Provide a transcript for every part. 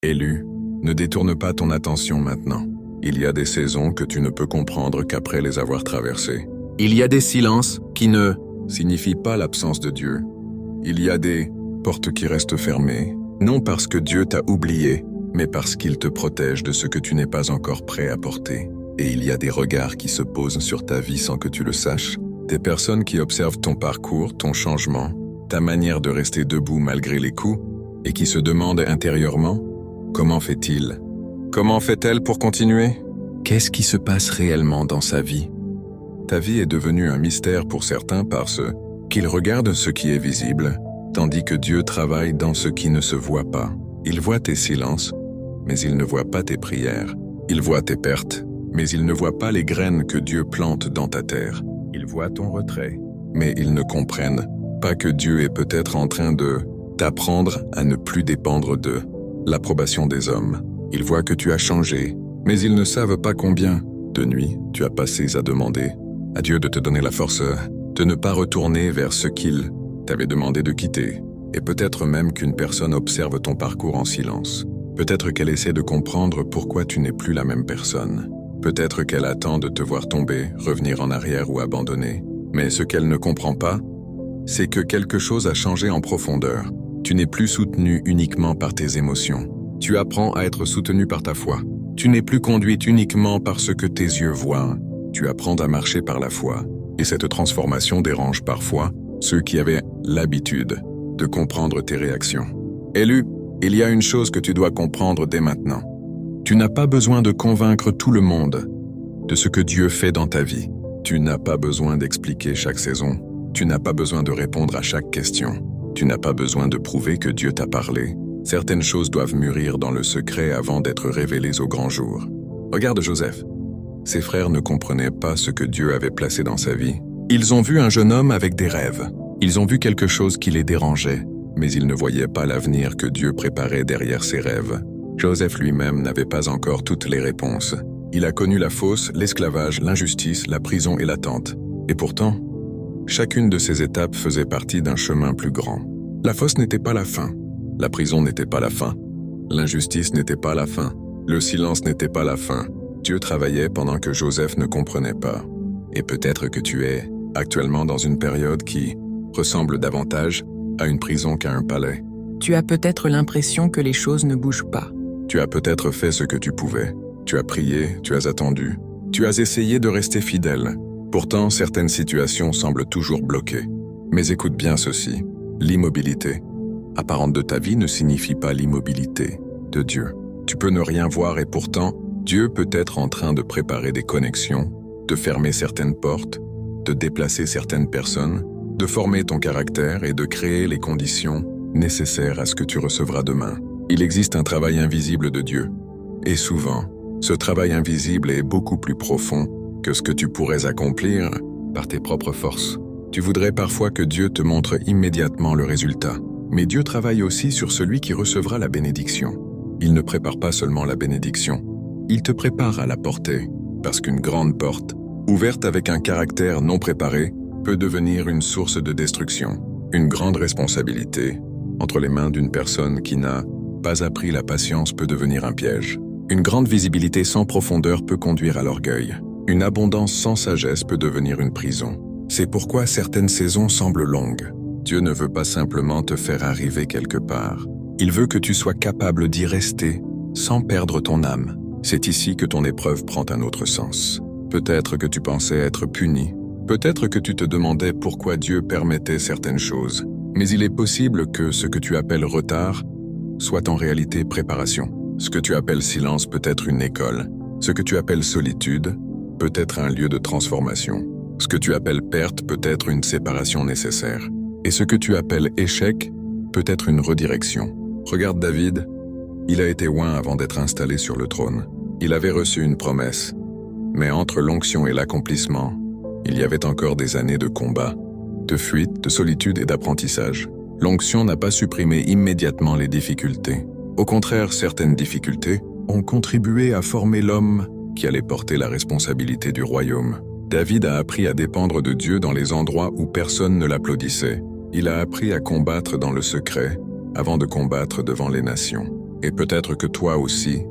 Élu, ne détourne pas ton attention maintenant. Il y a des saisons que tu ne peux comprendre qu'après les avoir traversées. Il y a des silences qui ne signifient pas l'absence de Dieu. Il y a des portes qui restent fermées, non parce que Dieu t'a oublié, mais parce qu'il te protège de ce que tu n'es pas encore prêt à porter. Et il y a des regards qui se posent sur ta vie sans que tu le saches, des personnes qui observent ton parcours, ton changement, ta manière de rester debout malgré les coups, et qui se demandent intérieurement « Comment fait-il ? Comment fait-elle pour continuer ? Qu'est-ce qui se passe réellement dans sa vie ?» Ta vie est devenue un mystère pour certains parce qu'ils regardent ce qui est visible, tandis que Dieu travaille dans ce qui ne se voit pas. Il voit tes silences, mais il ne voit pas tes prières. Il voit tes pertes, mais il ne voit pas les graines que Dieu plante dans ta terre. Il voit ton retrait, mais ils ne comprennent pas que Dieu est peut-être en train de t'apprendre à ne plus dépendre de l'approbation des hommes. Ils voient que tu as changé, mais ils ne savent pas combien de nuits tu as passé à demander à Dieu de te donner la force de ne pas retourner vers ce qu'il t'avait demandé de quitter. Et peut-être même qu'une personne observe ton parcours en silence. Peut-être qu'elle essaie de comprendre pourquoi tu n'es plus la même personne. Peut-être qu'elle attend de te voir tomber, revenir en arrière ou abandonner. Mais ce qu'elle ne comprend pas, c'est que quelque chose a changé en profondeur. Tu n'es plus soutenu uniquement par tes émotions. Tu apprends à être soutenu par ta foi. Tu n'es plus conduite uniquement par ce que tes yeux voient. Tu apprends à marcher par la foi. Et cette transformation dérange parfois ceux qui avaient l'habitude de comprendre tes réactions. Élu, il y a une chose que tu dois comprendre dès maintenant. Tu n'as pas besoin de convaincre tout le monde de ce que Dieu fait dans ta vie. Tu n'as pas besoin d'expliquer chaque saison. Tu n'as pas besoin de répondre à chaque question. Tu n'as pas besoin de prouver que Dieu t'a parlé. Certaines choses doivent mûrir dans le secret avant d'être révélées au grand jour. Regarde Joseph. Ses frères ne comprenaient pas ce que Dieu avait placé dans sa vie. Ils ont vu un jeune homme avec des rêves. Ils ont vu quelque chose qui les dérangeait, mais ils ne voyaient pas l'avenir que Dieu préparait derrière ses rêves. Joseph lui-même n'avait pas encore toutes les réponses. Il a connu la fosse, l'esclavage, l'injustice, la prison et l'attente. Et pourtant, chacune de ces étapes faisait partie d'un chemin plus grand. La fosse n'était pas la fin. La prison n'était pas la fin. L'injustice n'était pas la fin. Le silence n'était pas la fin. Dieu travaillait pendant que Joseph ne comprenait pas. Et peut-être que tu es actuellement dans une période qui ressemble davantage à une prison qu'à un palais. Tu as peut-être l'impression que les choses ne bougent pas. Tu as peut-être fait ce que tu pouvais. Tu as prié, tu as attendu. Tu as essayé de rester fidèle. Pourtant, certaines situations semblent toujours bloquées. Mais écoute bien ceci. L'immobilité apparente de ta vie ne signifie pas l'immobilité de Dieu. Tu peux ne rien voir et pourtant, Dieu peut être en train de préparer des connexions, de fermer certaines portes, de déplacer certaines personnes, de former ton caractère et de créer les conditions nécessaires à ce que tu recevras demain. Il existe un travail invisible de Dieu. Et souvent, ce travail invisible est beaucoup plus profond que ce que tu pourrais accomplir par tes propres forces. Tu voudrais parfois que Dieu te montre immédiatement le résultat. Mais Dieu travaille aussi sur celui qui recevra la bénédiction. Il ne prépare pas seulement la bénédiction, il te prépare à la porter, parce qu'une grande porte, ouverte avec un caractère non préparé, peut devenir une source de destruction. Une grande responsabilité, entre les mains d'une personne qui n'a pas appris la patience, peut devenir un piège. Une grande visibilité sans profondeur peut conduire à l'orgueil. Une abondance sans sagesse peut devenir une prison. C'est pourquoi certaines saisons semblent longues. Dieu ne veut pas simplement te faire arriver quelque part. Il veut que tu sois capable d'y rester sans perdre ton âme. C'est ici que ton épreuve prend un autre sens. Peut-être que tu pensais être puni. Peut-être que tu te demandais pourquoi Dieu permettait certaines choses. Mais il est possible que ce que tu appelles retard soit en réalité préparation. Ce que tu appelles silence peut être une école. Ce que tu appelles solitude peut être un lieu de transformation. Ce que tu appelles perte peut être une séparation nécessaire. Et ce que tu appelles échec peut être une redirection. Regarde David, il a été oint avant d'être installé sur le trône. Il avait reçu une promesse. Mais entre l'onction et l'accomplissement, il y avait encore des années de combat, de fuite, de solitude et d'apprentissage. L'onction n'a pas supprimé immédiatement les difficultés. Au contraire, certaines difficultés ont contribué à former l'homme qui allait porter la responsabilité du royaume. David a appris à dépendre de Dieu dans les endroits où personne ne l'applaudissait. Il a appris à combattre dans le secret avant de combattre devant les nations. Et peut-être que toi aussi,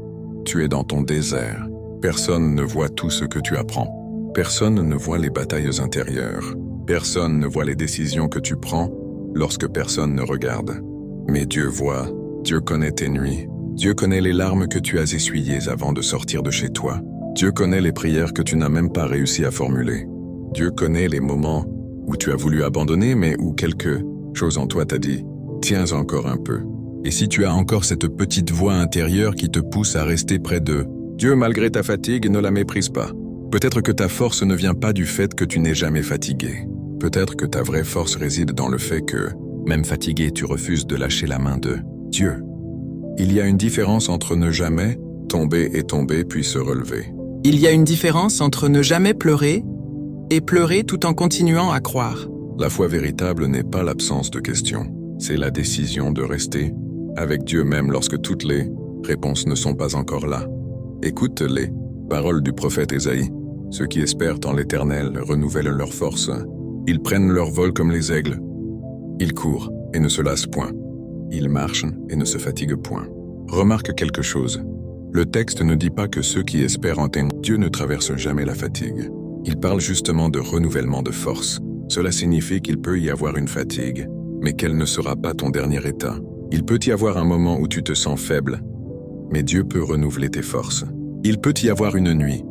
tu es dans ton désert. Personne ne voit tout ce que tu apprends. Personne ne voit les batailles intérieures. Personne ne voit les décisions que tu prends lorsque personne ne regarde. Mais Dieu voit, Dieu connaît tes nuits. Dieu connaît les larmes que tu as essuyées avant de sortir de chez toi. Dieu connaît les prières que tu n'as même pas réussi à formuler. Dieu connaît les moments où tu as voulu abandonner, mais où quelque chose en toi t'a dit « Tiens encore un peu ». Et si tu as encore cette petite voix intérieure qui te pousse à rester près d'eux, Dieu, malgré ta fatigue, ne la méprise pas. Peut-être que ta force ne vient pas du fait que tu n'es jamais fatigué. Peut-être que ta vraie force réside dans le fait que, même fatigué, tu refuses de lâcher la main de Dieu. Il y a une différence entre ne jamais tomber et tomber puis se relever. Il y a une différence entre ne jamais pleurer et pleurer tout en continuant à croire. La foi véritable n'est pas l'absence de questions, c'est la décision de rester avec Dieu même lorsque toutes les réponses ne sont pas encore là. Écoute les paroles du prophète Ésaïe. Ceux qui espèrent en l'Éternel renouvellent leur force. Ils prennent leur vol comme les aigles. Ils courent et ne se lassent point. Ils marchent et ne se fatiguent point. Remarque quelque chose. Le texte ne dit pas que ceux qui espèrent en Dieu ne traversent jamais la fatigue. Il parle justement de renouvellement de force. Cela signifie qu'il peut y avoir une fatigue, mais qu'elle ne sera pas ton dernier état. Il peut y avoir un moment où tu te sens faible, mais Dieu peut renouveler tes forces. Il peut y avoir une nuit,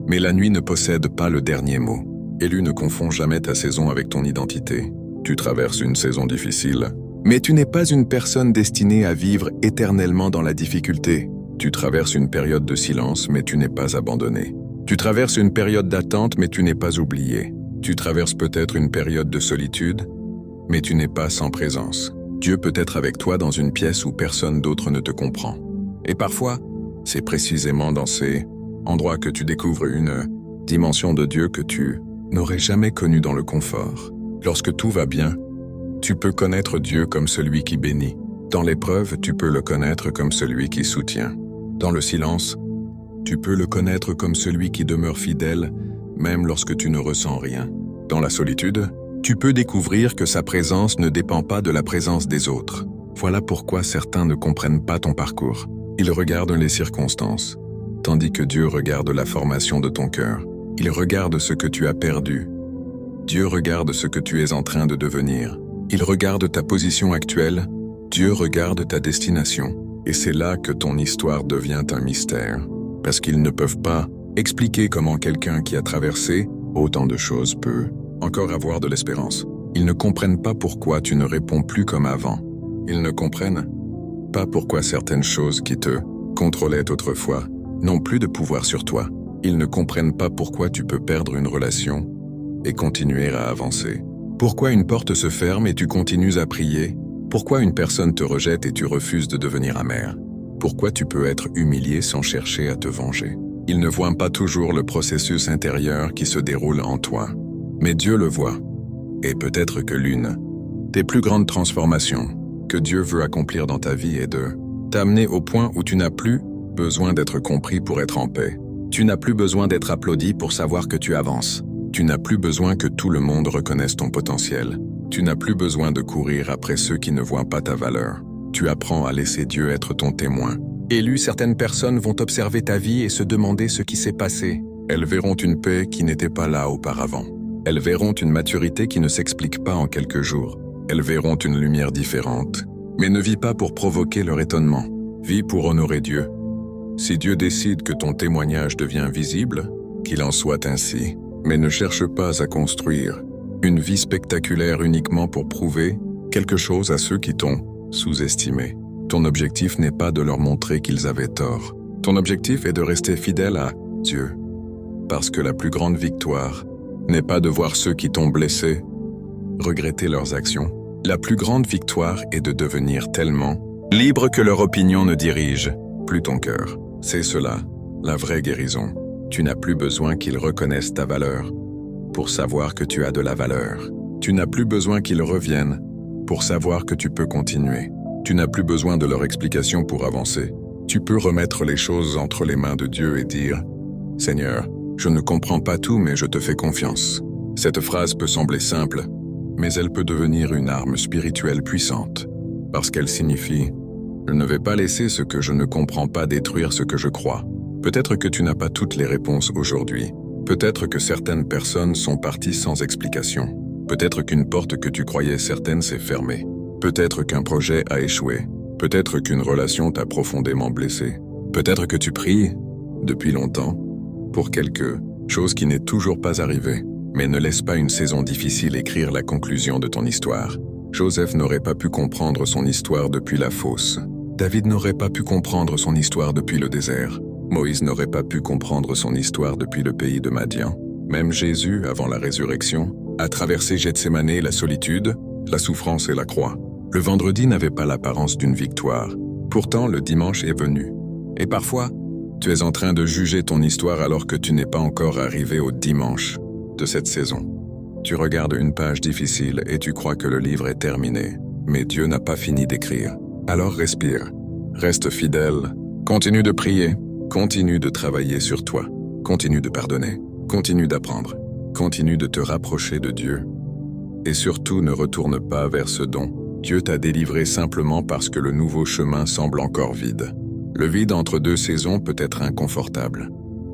mais la nuit ne possède pas le dernier mot. Élu ne confond jamais ta saison avec ton identité. Tu traverses une saison difficile, mais tu n'es pas une personne destinée à vivre éternellement dans la difficulté. Tu traverses une période de silence, mais tu n'es pas abandonné. Tu traverses une période d'attente, mais tu n'es pas oublié. Tu traverses peut-être une période de solitude, mais tu n'es pas sans présence. Dieu peut être avec toi dans une pièce où personne d'autre ne te comprend. Et parfois, c'est précisément dans ces endroits que tu découvres une dimension de Dieu que tu n'aurais jamais connue dans le confort. Lorsque tout va bien, tu peux connaître Dieu comme celui qui bénit. Dans l'épreuve, tu peux le connaître comme celui qui soutient. Dans le silence, tu peux le connaître comme celui qui demeure fidèle, même lorsque tu ne ressens rien. Dans la solitude, tu peux découvrir que sa présence ne dépend pas de la présence des autres. Voilà pourquoi certains ne comprennent pas ton parcours. Ils regardent les circonstances, tandis que Dieu regarde la formation de ton cœur. Il regarde ce que tu as perdu. Dieu regarde ce que tu es en train de devenir. Il regarde ta position actuelle. Dieu regarde ta destination. Et c'est là que ton histoire devient un mystère. Parce qu'ils ne peuvent pas expliquer comment quelqu'un qui a traversé autant de choses peut encore avoir de l'espérance. Ils ne comprennent pas pourquoi tu ne réponds plus comme avant. Ils ne comprennent pas pourquoi certaines choses qui te contrôlaient autrefois n'ont plus de pouvoir sur toi. Ils ne comprennent pas pourquoi tu peux perdre une relation et continuer à avancer. Pourquoi une porte se ferme et tu continues à prier? Pourquoi une personne te rejette et tu refuses de devenir amer? Pourquoi tu peux être humilié sans chercher à te venger? Ils ne voient pas toujours le processus intérieur qui se déroule en toi. Mais Dieu le voit. Et peut-être que l'une des plus grandes transformations que Dieu veut accomplir dans ta vie est de t'amener au point où tu n'as plus besoin d'être compris pour être en paix. Tu n'as plus besoin d'être applaudi pour savoir que tu avances. Tu n'as plus besoin que tout le monde reconnaisse ton potentiel. Tu n'as plus besoin de courir après ceux qui ne voient pas ta valeur. Tu apprends à laisser Dieu être ton témoin. Élu, certaines personnes vont observer ta vie et se demander ce qui s'est passé. Elles verront une paix qui n'était pas là auparavant. Elles verront une maturité qui ne s'explique pas en quelques jours. Elles verront une lumière différente. Mais ne vis pas pour provoquer leur étonnement. Vis pour honorer Dieu. Si Dieu décide que ton témoignage devient visible, qu'il en soit ainsi. Mais ne cherche pas à construire une vie spectaculaire uniquement pour prouver quelque chose à ceux qui t'ont sous-estimé. Ton objectif n'est pas de leur montrer qu'ils avaient tort. Ton objectif est de rester fidèle à Dieu. Parce que la plus grande victoire n'est pas de voir ceux qui t'ont blessé regretter leurs actions. La plus grande victoire est de devenir tellement libre que leur opinion ne dirige plus ton cœur. C'est cela, la vraie guérison. Tu n'as plus besoin qu'ils reconnaissent ta valeur pour savoir que tu as de la valeur. Tu n'as plus besoin qu'ils reviennent pour savoir que tu peux continuer. Tu n'as plus besoin de leur explication pour avancer. Tu peux remettre les choses entre les mains de Dieu et dire « Seigneur, je ne comprends pas tout, mais je te fais confiance. » Cette phrase peut sembler simple, mais elle peut devenir une arme spirituelle puissante, parce qu'elle signifie Je ne vais pas laisser ce que je ne comprends pas détruire ce que je crois. Peut-être que tu n'as pas toutes les réponses aujourd'hui. Peut-être que certaines personnes sont parties sans explication. Peut-être qu'une porte que tu croyais certaine s'est fermée. Peut-être qu'un projet a échoué. Peut-être qu'une relation t'a profondément blessé. Peut-être que tu pries, depuis longtemps, pour quelque chose qui n'est toujours pas arrivé. Mais ne laisse pas une saison difficile écrire la conclusion de ton histoire. Joseph n'aurait pas pu comprendre son histoire depuis la fosse. David n'aurait pas pu comprendre son histoire depuis le désert. Moïse n'aurait pas pu comprendre son histoire depuis le pays de Madian. Même Jésus, avant la résurrection, a traversé Gethsémané, la solitude, la souffrance et la croix. Le vendredi n'avait pas l'apparence d'une victoire. Pourtant, le dimanche est venu. Et parfois, tu es en train de juger ton histoire alors que tu n'es pas encore arrivé au dimanche de cette saison. Tu regardes une page difficile et tu crois que le livre est terminé. Mais Dieu n'a pas fini d'écrire. Alors respire. Reste fidèle. Continue de prier. Continue de travailler sur toi. Continue de pardonner. Continue d'apprendre. Continue de te rapprocher de Dieu. Et surtout, ne retourne pas vers ce dont Dieu t'a délivré simplement parce que le nouveau chemin semble encore vide. Le vide entre deux saisons peut être inconfortable.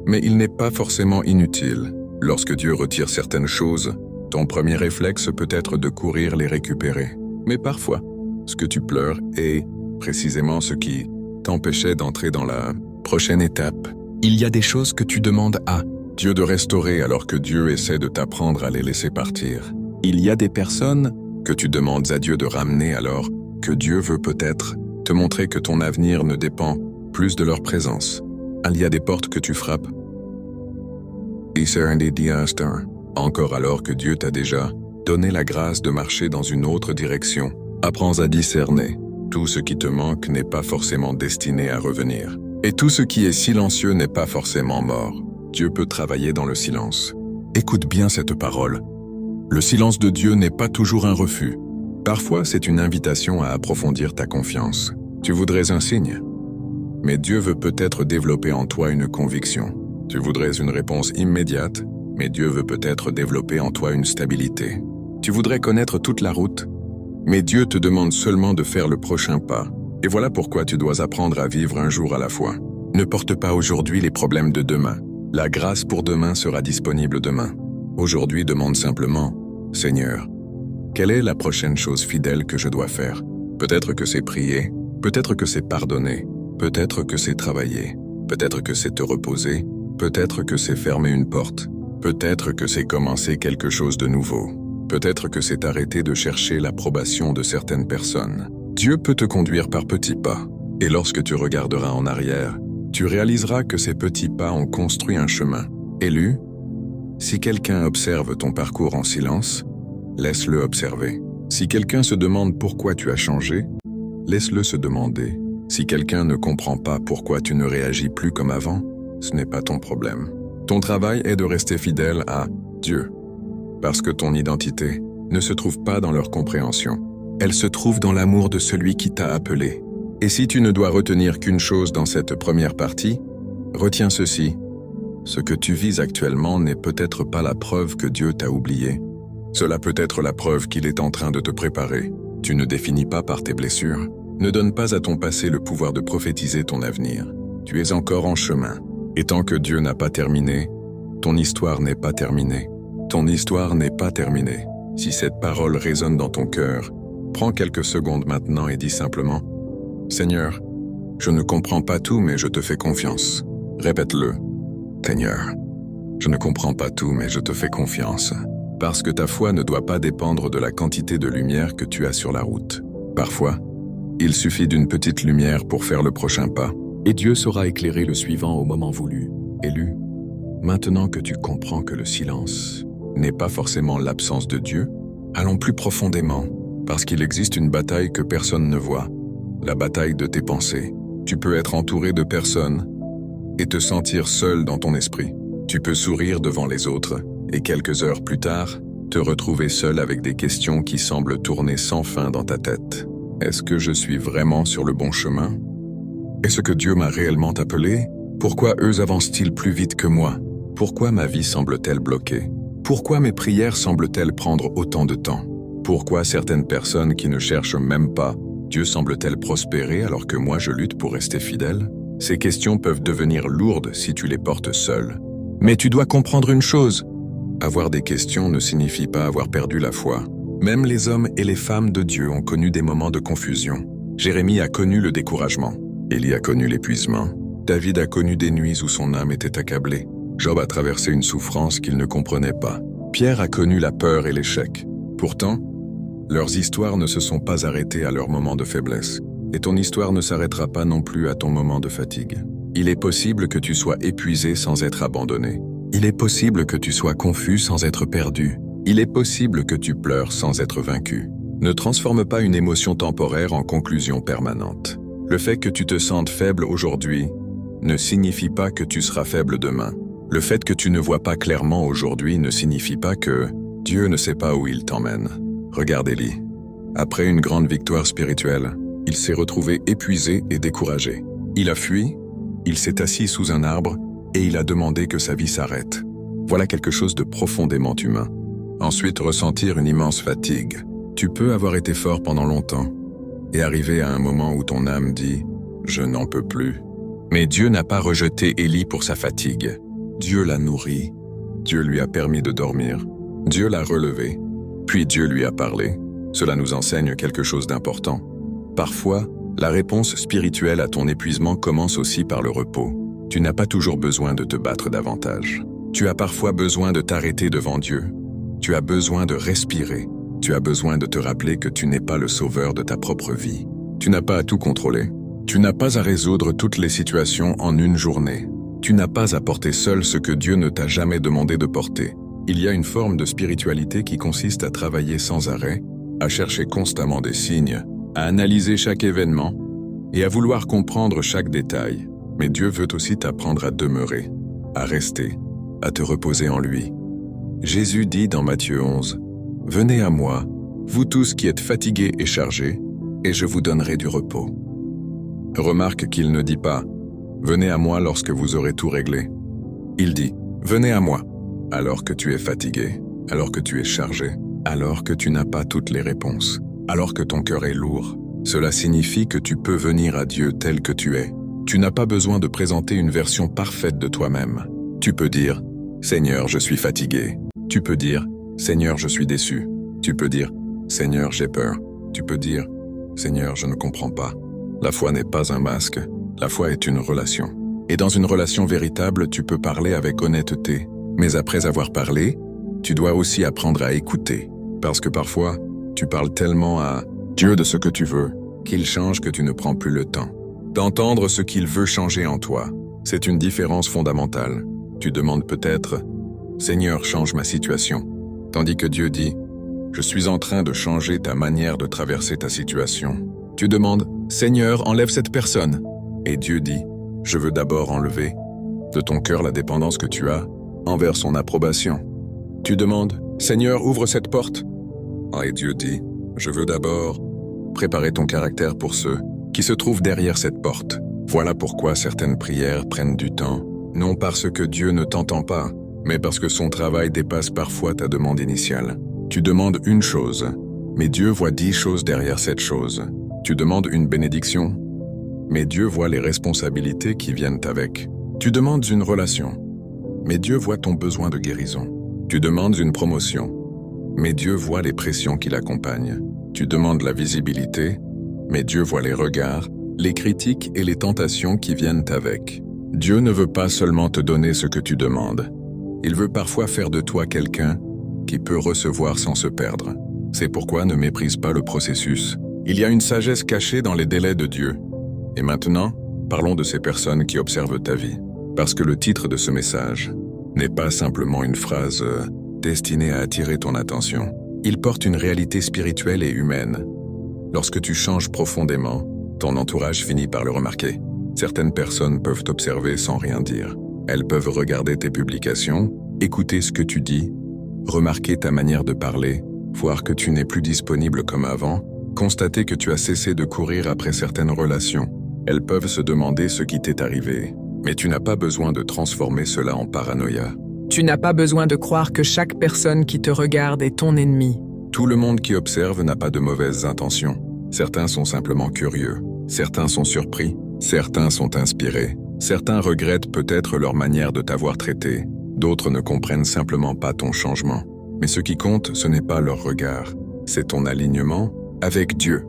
Mais il n'est pas forcément inutile. Lorsque Dieu retire certaines choses, ton premier réflexe peut être de courir les récupérer. Mais parfois, ce que tu pleures est précisément ce qui t'empêchait d'entrer dans la prochaine étape. Il y a des choses que tu demandes à Dieu de restaurer alors que Dieu essaie de t'apprendre à les laisser partir. Il y a des personnes que tu demandes à Dieu de ramener alors que Dieu veut peut-être te montrer que ton avenir ne dépend plus de leur présence. Il y a des portes que tu frappes. Encore alors que Dieu t'a déjà donné la grâce de marcher dans une autre direction. Apprends à discerner. Tout ce qui te manque n'est pas forcément destiné à revenir. Et tout ce qui est silencieux n'est pas forcément mort. Dieu peut travailler dans le silence. Écoute bien cette parole. Le silence de Dieu n'est pas toujours un refus. Parfois, c'est une invitation à approfondir ta confiance. Tu voudrais un signe? Mais Dieu veut peut-être développer en toi une conviction. Tu voudrais une réponse immédiate, mais Dieu veut peut-être développer en toi une stabilité. Tu voudrais connaître toute la route, mais Dieu te demande seulement de faire le prochain pas. Et voilà pourquoi tu dois apprendre à vivre un jour à la fois. Ne porte pas aujourd'hui les problèmes de demain. La grâce pour demain sera disponible demain. Aujourd'hui, demande simplement, « Seigneur, quelle est la prochaine chose fidèle que je dois faire? » Peut-être que c'est prier, peut-être que c'est pardonner, peut-être que c'est travailler, peut-être que c'est te reposer, peut-être que c'est fermer une porte, peut-être que c'est commencer quelque chose de nouveau, peut-être que c'est arrêter de chercher l'approbation de certaines personnes. Dieu peut te conduire par petits pas, et lorsque tu regarderas en arrière, tu réaliseras que ces petits pas ont construit un chemin. Élu, si quelqu'un observe ton parcours en silence, laisse-le observer. Si quelqu'un se demande pourquoi tu as changé, laisse-le se demander. Si quelqu'un ne comprend pas pourquoi tu ne réagis plus comme avant, ce n'est pas ton problème. Ton travail est de rester fidèle à Dieu, parce que ton identité ne se trouve pas dans leur compréhension. Elle se trouve dans l'amour de celui qui t'a appelé. Et si tu ne dois retenir qu'une chose dans cette première partie, retiens ceci. Ce que tu vis actuellement n'est peut-être pas la preuve que Dieu t'a oublié. Cela peut être la preuve qu'il est en train de te préparer. Tu ne définis pas par tes blessures. Ne donne pas à ton passé le pouvoir de prophétiser ton avenir. Tu es encore en chemin. Et tant que Dieu n'a pas terminé, ton histoire n'est pas terminée. Ton histoire n'est pas terminée. Si cette parole résonne dans ton cœur, prends quelques secondes maintenant et dis simplement « Seigneur, je ne comprends pas tout, mais je te fais confiance. » Répète-le. « Seigneur, je ne comprends pas tout, mais je te fais confiance. » Parce que ta foi ne doit pas dépendre de la quantité de lumière que tu as sur la route. Parfois, il suffit d'une petite lumière pour faire le prochain pas, et Dieu saura éclairer le suivant au moment voulu. Élu, maintenant que tu comprends que le silence n'est pas forcément l'absence de Dieu, allons plus profondément, parce qu'il existe une bataille que personne ne voit, la bataille de tes pensées. Tu peux être entouré de personnes et te sentir seul dans ton esprit. Tu peux sourire devant les autres, et quelques heures plus tard, te retrouver seul avec des questions qui semblent tourner sans fin dans ta tête. Est-ce que je suis vraiment sur le bon chemin? Est-ce que Dieu m'a réellement appelé? Pourquoi eux avancent-ils plus vite que moi? Pourquoi ma vie semble-t-elle bloquée? Pourquoi mes prières semblent-elles prendre autant de temps? Pourquoi certaines personnes qui ne cherchent même pas Dieu semble-t-elle prospérer alors que moi je lutte pour rester fidèle? Ces questions peuvent devenir lourdes si tu les portes seul. Mais tu dois comprendre une chose. Avoir des questions ne signifie pas avoir perdu la foi. Même les hommes et les femmes de Dieu ont connu des moments de confusion. Jérémie a connu le découragement. Élie a connu l'épuisement. David a connu des nuits où son âme était accablée. Job a traversé une souffrance qu'il ne comprenait pas. Pierre a connu la peur et l'échec. Pourtant, leurs histoires ne se sont pas arrêtées à leur moment de faiblesse. Et ton histoire ne s'arrêtera pas non plus à ton moment de fatigue. Il est possible que tu sois épuisé sans être abandonné. Il est possible que tu sois confus sans être perdu. Il est possible que tu pleures sans être vaincu. Ne transforme pas une émotion temporaire en conclusion permanente. Le fait que tu te sentes faible aujourd'hui ne signifie pas que tu seras faible demain. Le fait que tu ne vois pas clairement aujourd'hui ne signifie pas que Dieu ne sait pas où il t'emmène. Regarde Élie. Après une grande victoire spirituelle, il s'est retrouvé épuisé et découragé. Il a fui, il s'est assis sous un arbre et il a demandé que sa vie s'arrête. Voilà quelque chose de profondément humain. Ensuite, ressentir une immense fatigue. Tu peux avoir été fort pendant longtemps et arriver à un moment où ton âme dit « Je n'en peux plus ». Mais Dieu n'a pas rejeté Élie pour sa fatigue. Dieu l'a nourri, Dieu lui a permis de dormir, Dieu l'a relevé, puis Dieu lui a parlé. Cela nous enseigne quelque chose d'important. Parfois, la réponse spirituelle à ton épuisement commence aussi par le repos. Tu n'as pas toujours besoin de te battre davantage. Tu as parfois besoin de t'arrêter devant Dieu. Tu as besoin de respirer. Tu as besoin de te rappeler que tu n'es pas le sauveur de ta propre vie. Tu n'as pas à tout contrôler. Tu n'as pas à résoudre toutes les situations en une journée. Tu n'as pas à porter seul ce que Dieu ne t'a jamais demandé de porter. Il y a une forme de spiritualité qui consiste à travailler sans arrêt, à chercher constamment des signes, à analyser chaque événement et à vouloir comprendre chaque détail. Mais Dieu veut aussi t'apprendre à demeurer, à rester, à te reposer en lui. Jésus dit dans Matthieu 11, « Venez à moi, vous tous qui êtes fatigués et chargés, et je vous donnerai du repos. » Remarque qu'il ne dit pas « Venez à moi lorsque vous aurez tout réglé ». Il dit « Venez à moi » alors que tu es fatigué, alors que tu es chargé, alors que tu n'as pas toutes les réponses, alors que ton cœur est lourd. Cela signifie que tu peux venir à Dieu tel que tu es. Tu n'as pas besoin de présenter une version parfaite de toi-même. Tu peux dire « Seigneur, je suis fatigué ». Tu peux dire « Seigneur, je suis déçu ». Tu peux dire « Seigneur, j'ai peur ». Tu peux dire « Seigneur, je ne comprends pas ». La foi n'est pas un masque, la foi est une relation. Et dans une relation véritable, tu peux parler avec honnêteté. Mais après avoir parlé, tu dois aussi apprendre à écouter. Parce que parfois, tu parles tellement à Dieu de ce que tu veux, qu'il change que tu ne prends plus le temps d'entendre ce qu'il veut changer en toi. C'est une différence fondamentale. Tu demandes peut-être « Seigneur, change ma situation », tandis que Dieu dit « Je suis en train de changer ta manière de traverser ta situation ». Tu demandes « Seigneur, enlève cette personne ». Et Dieu dit « Je veux d'abord enlever de ton cœur la dépendance que tu as envers son approbation. » Tu demandes « Seigneur, ouvre cette porte ». Et Dieu dit « Je veux d'abord préparer ton caractère pour ceux qui se trouvent derrière cette porte. » Voilà pourquoi certaines prières prennent du temps, non parce que Dieu ne t'entend pas, mais parce que son travail dépasse parfois ta demande initiale. Tu demandes une chose, mais Dieu voit 10 choses derrière cette chose. Tu demandes une bénédiction, mais Dieu voit les responsabilités qui viennent avec. Tu demandes une relation, mais Dieu voit ton besoin de guérison. Tu demandes une promotion, mais Dieu voit les pressions qui l'accompagnent. Tu demandes la visibilité, mais Dieu voit les regards, les critiques et les tentations qui viennent avec. Dieu ne veut pas seulement te donner ce que tu demandes. Il veut parfois faire de toi quelqu'un qui peut recevoir sans se perdre. C'est pourquoi ne méprise pas le processus. Il y a une sagesse cachée dans les délais de Dieu. Et maintenant, parlons de ces personnes qui observent ta vie. Parce que le titre de ce message n'est pas simplement une phrase destinée à attirer ton attention. Il porte une réalité spirituelle et humaine. Lorsque tu changes profondément, ton entourage finit par le remarquer. Certaines personnes peuvent t'observer sans rien dire. Elles peuvent regarder tes publications, écouter ce que tu dis, remarquer ta manière de parler, voir que tu n'es plus disponible comme avant, constater que tu as cessé de courir après certaines relations. Elles peuvent se demander ce qui t'est arrivé. Mais tu n'as pas besoin de transformer cela en paranoïa. Tu n'as pas besoin de croire que chaque personne qui te regarde est ton ennemi. Tout le monde qui observe n'a pas de mauvaises intentions. Certains sont simplement curieux, certains sont surpris, certains sont inspirés, certains regrettent peut-être leur manière de t'avoir traité, d'autres ne comprennent simplement pas ton changement. Mais ce qui compte, ce n'est pas leur regard, c'est ton alignement avec Dieu.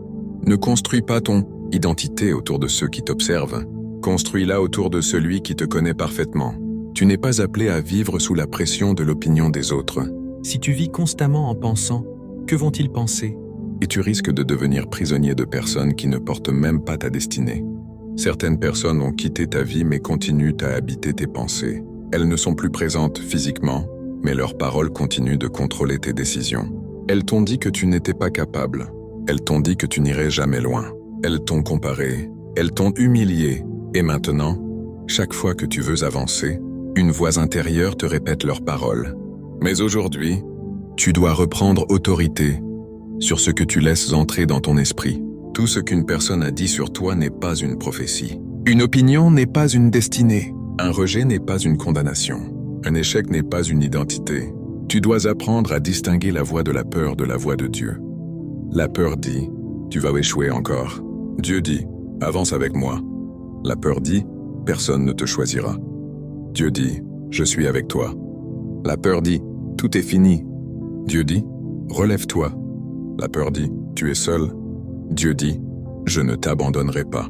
Ne construis pas ton identité autour de ceux qui t'observent, construis-la autour de celui qui te connaît parfaitement. Tu n'es pas appelé à vivre sous la pression de l'opinion des autres. Si tu vis constamment en pensant, que vont-ils penser? Et tu risques de devenir prisonnier de personnes qui ne portent même pas ta destinée. Certaines personnes ont quitté ta vie mais continuent à habiter tes pensées. Elles ne sont plus présentes physiquement, mais leurs paroles continuent de contrôler tes décisions. Elles t'ont dit que tu n'étais pas capable. Elles t'ont dit que tu n'irais jamais loin. Elles t'ont comparé. Elles t'ont humilié. Et maintenant, chaque fois que tu veux avancer, une voix intérieure te répète leurs paroles. Mais aujourd'hui, tu dois reprendre autorité sur ce que tu laisses entrer dans ton esprit. Tout ce qu'une personne a dit sur toi n'est pas une prophétie. Une opinion n'est pas une destinée. Un rejet n'est pas une condamnation. Un échec n'est pas une identité. Tu dois apprendre à distinguer la voix de la peur de la voix de Dieu. La peur dit, tu vas échouer encore. Dieu dit, avance avec moi. La peur dit, personne ne te choisira. Dieu dit, je suis avec toi. La peur dit, tout est fini. Dieu dit, relève-toi. La peur dit, tu es seul. Dieu dit, je ne t'abandonnerai pas.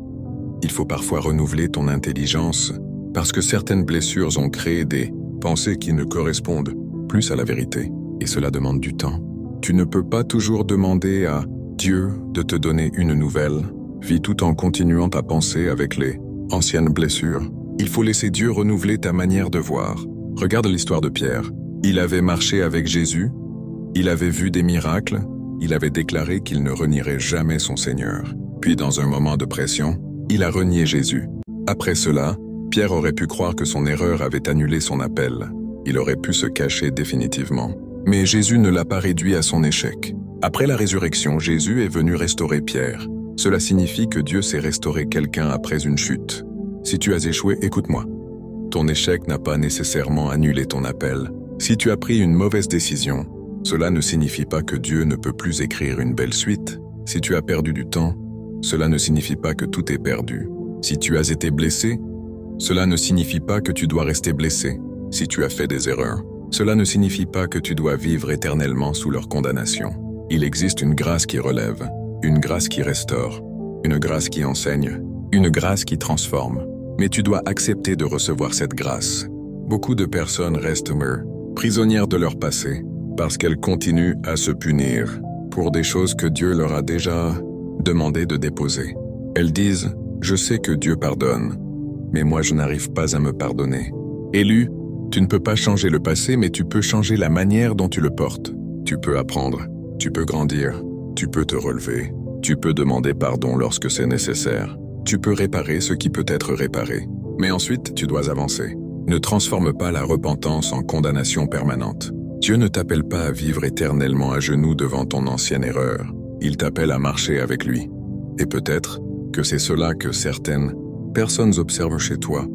Il faut parfois renouveler ton intelligence parce que certaines blessures ont créé des pensées qui ne correspondent plus à la vérité. Et cela demande du temps. Tu ne peux pas toujours demander à Dieu de te donner une nouvelle vie tout en continuant à penser avec les anciennes blessures. Il faut laisser Dieu renouveler ta manière de voir. Regarde l'histoire de Pierre. Il avait marché avec Jésus, il avait vu des miracles, il avait déclaré qu'il ne renierait jamais son Seigneur. Puis dans un moment de pression, il a renié Jésus. Après cela, Pierre aurait pu croire que son erreur avait annulé son appel. Il aurait pu se cacher définitivement. Mais Jésus ne l'a pas réduit à son échec. Après la résurrection, Jésus est venu restaurer Pierre. Cela signifie que Dieu sait restaurer quelqu'un après une chute. Si tu as échoué, écoute-moi. Ton échec n'a pas nécessairement annulé ton appel. Si tu as pris une mauvaise décision, cela ne signifie pas que Dieu ne peut plus écrire une belle suite. Si tu as perdu du temps, cela ne signifie pas que tout est perdu. Si tu as été blessé, cela ne signifie pas que tu dois rester blessé. Si tu as fait des erreurs, cela ne signifie pas que tu dois vivre éternellement sous leur condamnation. Il existe une grâce qui relève, une grâce qui restaure, une grâce qui enseigne, une grâce qui transforme. Mais tu dois accepter de recevoir cette grâce. Beaucoup de personnes restent prisonnières de leur passé parce qu'elles continuent à se punir pour des choses que Dieu leur a déjà demandé de déposer. Elles disent « Je sais que Dieu pardonne, mais moi je n'arrive pas à me pardonner. » Élu, tu ne peux pas changer le passé, mais tu peux changer la manière dont tu le portes. Tu peux apprendre, tu peux grandir, tu peux te relever, tu peux demander pardon lorsque c'est nécessaire. Tu peux réparer ce qui peut être réparé. Mais ensuite, tu dois avancer. Ne transforme pas la repentance en condamnation permanente. Dieu ne t'appelle pas à vivre éternellement à genoux devant ton ancienne erreur. Il t'appelle à marcher avec lui. Et peut-être que c'est cela que certaines personnes observent chez toi.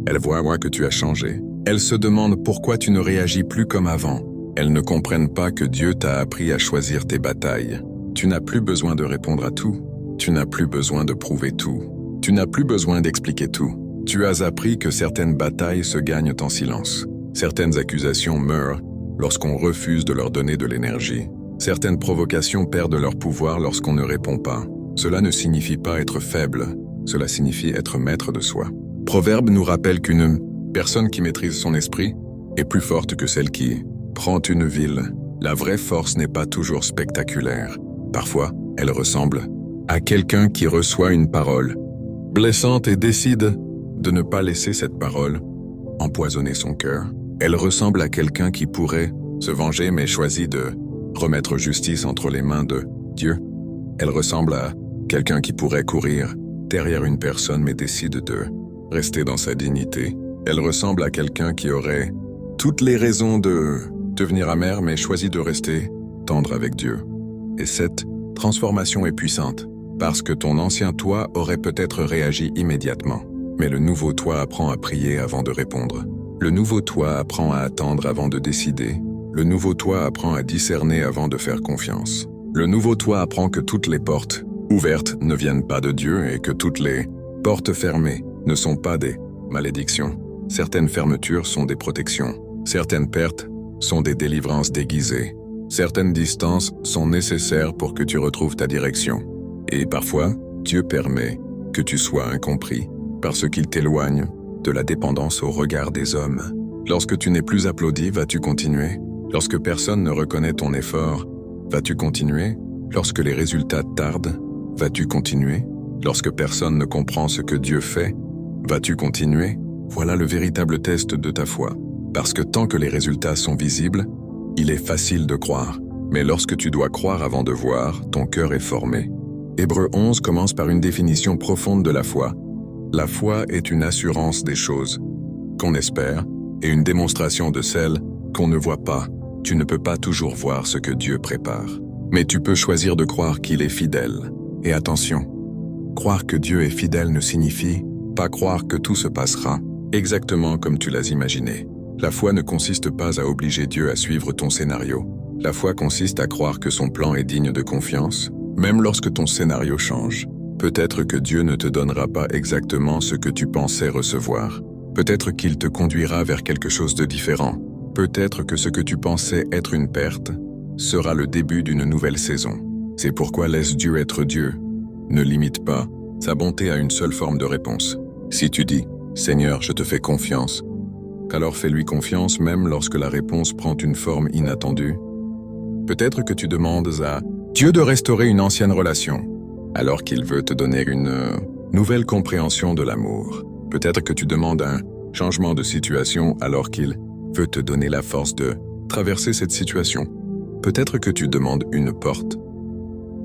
Elles voient que tu as changé. Elles se demandent pourquoi tu ne réagis plus comme avant. Elles ne comprennent pas que Dieu t'a appris à choisir tes batailles. Tu n'as plus besoin de répondre à tout. Tu n'as plus besoin de prouver tout. Tu n'as plus besoin d'expliquer tout. Tu as appris que certaines batailles se gagnent en silence. Certaines accusations meurent lorsqu'on refuse de leur donner de l'énergie. Certaines provocations perdent leur pouvoir lorsqu'on ne répond pas. Cela ne signifie pas être faible, cela signifie être maître de soi. Proverbe nous rappelle qu'une personne qui maîtrise son esprit est plus forte que celle qui prend une ville. La vraie force n'est pas toujours spectaculaire. Parfois, elle ressemble à quelqu'un qui reçoit une parole blessante et décide de ne pas laisser cette parole empoisonner son cœur. Elle ressemble à quelqu'un qui pourrait se venger mais choisit de remettre justice entre les mains de Dieu. Elle ressemble à quelqu'un qui pourrait courir derrière une personne mais décide de rester dans sa dignité. Elle ressemble à quelqu'un qui aurait toutes les raisons de devenir amer mais choisit de rester tendre avec Dieu. Et cette transformation est puissante parce que ton ancien toi aurait peut-être réagi immédiatement. Mais le nouveau toi apprend à prier avant de répondre. Le nouveau toi apprend à attendre avant de décider. Le nouveau toi apprend à discerner avant de faire confiance. Le nouveau toi apprend que toutes les portes ouvertes ne viennent pas de Dieu et que toutes les portes fermées ne sont pas des malédictions. Certaines fermetures sont des protections. Certaines pertes sont des délivrances déguisées. Certaines distances sont nécessaires pour que tu retrouves ta direction. Et parfois, Dieu permet que tu sois incompris parce qu'il t'éloigne de la dépendance au regard des hommes. Lorsque tu n'es plus applaudi, vas-tu continuer? Lorsque personne ne reconnaît ton effort, vas-tu continuer? Lorsque les résultats tardent, vas-tu continuer? Lorsque personne ne comprend ce que Dieu fait, vas-tu continuer? Voilà le véritable test de ta foi. Parce que tant que les résultats sont visibles, il est facile de croire. Mais lorsque tu dois croire avant de voir, ton cœur est formé. Hébreux 11 commence par une définition profonde de la foi. La foi est une assurance des choses qu'on espère et une démonstration de celles qu'on ne voit pas. Tu ne peux pas toujours voir ce que Dieu prépare. Mais tu peux choisir de croire qu'il est fidèle. Et attention, croire que Dieu est fidèle ne signifie pas croire que tout se passera exactement comme tu l'as imaginé. La foi ne consiste pas à obliger Dieu à suivre ton scénario. La foi consiste à croire que son plan est digne de confiance, même lorsque ton scénario change. Peut-être que Dieu ne te donnera pas exactement ce que tu pensais recevoir. Peut-être qu'il te conduira vers quelque chose de différent. Peut-être que ce que tu pensais être une perte sera le début d'une nouvelle saison. C'est pourquoi laisse Dieu être Dieu. Ne limite pas sa bonté à une seule forme de réponse. Si tu dis « Seigneur, je te fais confiance », alors fais-lui confiance même lorsque la réponse prend une forme inattendue. Peut-être que tu demandes à Dieu de restaurer une ancienne relation, alors qu'il veut te donner une nouvelle compréhension de l'amour. Peut-être que tu demandes un changement de situation alors qu'il veut te donner la force de traverser cette situation. Peut-être que tu demandes une porte,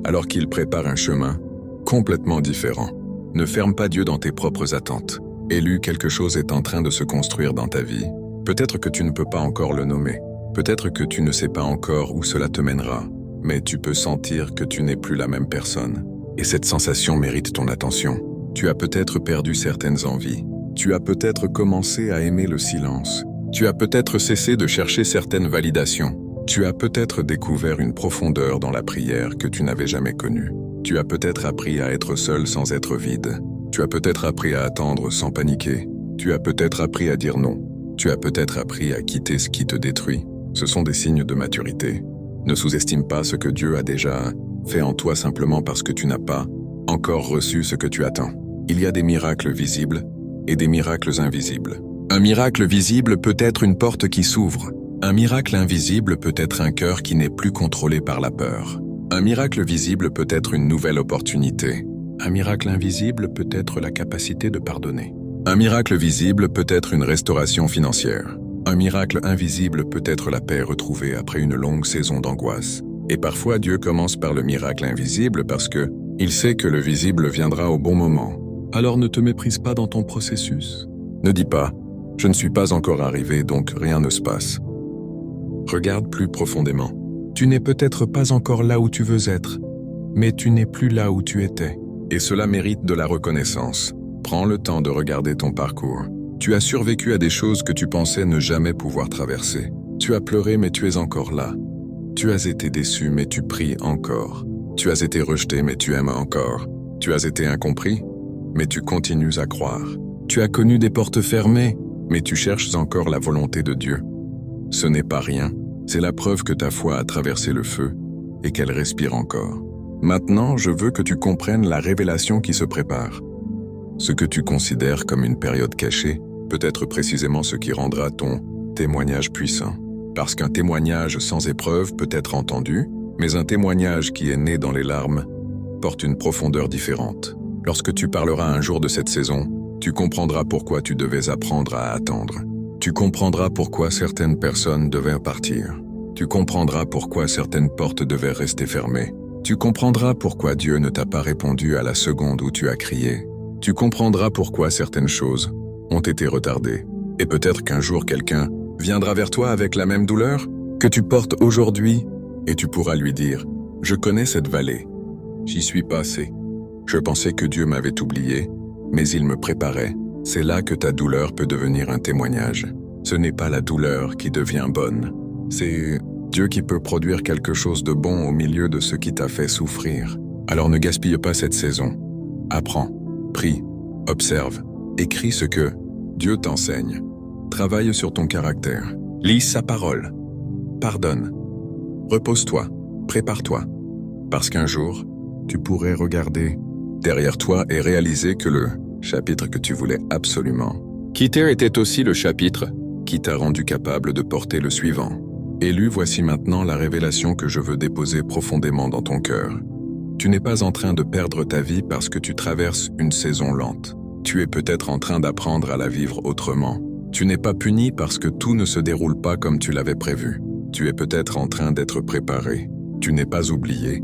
alors qu'il prépare un chemin complètement différent. Ne ferme pas Dieu dans tes propres attentes. Élu, quelque chose est en train de se construire dans ta vie. Peut-être que tu ne peux pas encore le nommer. Peut-être que tu ne sais pas encore où cela te mènera. Mais tu peux sentir que tu n'es plus la même personne. Et cette sensation mérite ton attention. Tu as peut-être perdu certaines envies. Tu as peut-être commencé à aimer le silence. Tu as peut-être cessé de chercher certaines validations. Tu as peut-être découvert une profondeur dans la prière que tu n'avais jamais connue. Tu as peut-être appris à être seul sans être vide. Tu as peut-être appris à attendre sans paniquer. Tu as peut-être appris à dire non. Tu as peut-être appris à quitter ce qui te détruit. Ce sont des signes de maturité. Ne sous-estime pas ce que Dieu a déjà fait en toi simplement parce que tu n'as pas encore reçu ce que tu attends. Il y a des miracles visibles et des miracles invisibles. Un miracle visible peut être une porte qui s'ouvre. Un miracle invisible peut être un cœur qui n'est plus contrôlé par la peur. Un miracle visible peut être une nouvelle opportunité. Un miracle invisible peut être la capacité de pardonner. Un miracle visible peut être une restauration financière. Un miracle invisible peut être la paix retrouvée après une longue saison d'angoisse. Et parfois Dieu commence par le miracle invisible parce que il sait que le visible viendra au bon moment. Alors ne te méprise pas dans ton processus. Ne dis pas « Je ne suis pas encore arrivé, donc rien ne se passe ». Regarde plus profondément. Tu n'es peut-être pas encore là où tu veux être, mais tu n'es plus là où tu étais. Et cela mérite de la reconnaissance. Prends le temps de regarder ton parcours. Tu as survécu à des choses que tu pensais ne jamais pouvoir traverser. Tu as pleuré, mais tu es encore là. Tu as été déçu, mais tu pries encore. Tu as été rejeté, mais tu aimes encore. Tu as été incompris, mais tu continues à croire. Tu as connu des portes fermées, mais tu cherches encore la volonté de Dieu. Ce n'est pas rien, c'est la preuve que ta foi a traversé le feu et qu'elle respire encore. Maintenant, je veux que tu comprennes la révélation qui se prépare. Ce que tu considères comme une période cachée peut être précisément ce qui rendra ton témoignage puissant. Parce qu'un témoignage sans épreuve peut être entendu, mais un témoignage qui est né dans les larmes porte une profondeur différente. Lorsque tu parleras un jour de cette saison, tu comprendras pourquoi tu devais apprendre à attendre. Tu comprendras pourquoi certaines personnes devaient partir. Tu comprendras pourquoi certaines portes devaient rester fermées. Tu comprendras pourquoi Dieu ne t'a pas répondu à la seconde où tu as crié. Tu comprendras pourquoi certaines choses ont été retardées. Et peut-être qu'un jour quelqu'un viendra vers toi avec la même douleur que tu portes aujourd'hui et tu pourras lui dire « Je connais cette vallée, j'y suis passé. Je pensais que Dieu m'avait oublié, mais il me préparait. » C'est là que ta douleur peut devenir un témoignage. Ce n'est pas la douleur qui devient bonne. C'est Dieu qui peut produire quelque chose de bon au milieu de ce qui t'a fait souffrir. Alors ne gaspille pas cette saison. Apprends, prie, observe, écris ce que Dieu t'enseigne. Travaille sur ton caractère. Lis sa parole. Pardonne. Repose-toi. Prépare-toi. Parce qu'un jour, tu pourrais regarder derrière toi et réaliser que le chapitre que tu voulais absolument quitter était aussi le chapitre qui t'a rendu capable de porter le suivant. Élu, voici maintenant la révélation que je veux déposer profondément dans ton cœur. Tu n'es pas en train de perdre ta vie parce que tu traverses une saison lente. Tu es peut-être en train d'apprendre à la vivre autrement. Tu n'es pas puni parce que tout ne se déroule pas comme tu l'avais prévu. Tu es peut-être en train d'être préparé. Tu n'es pas oublié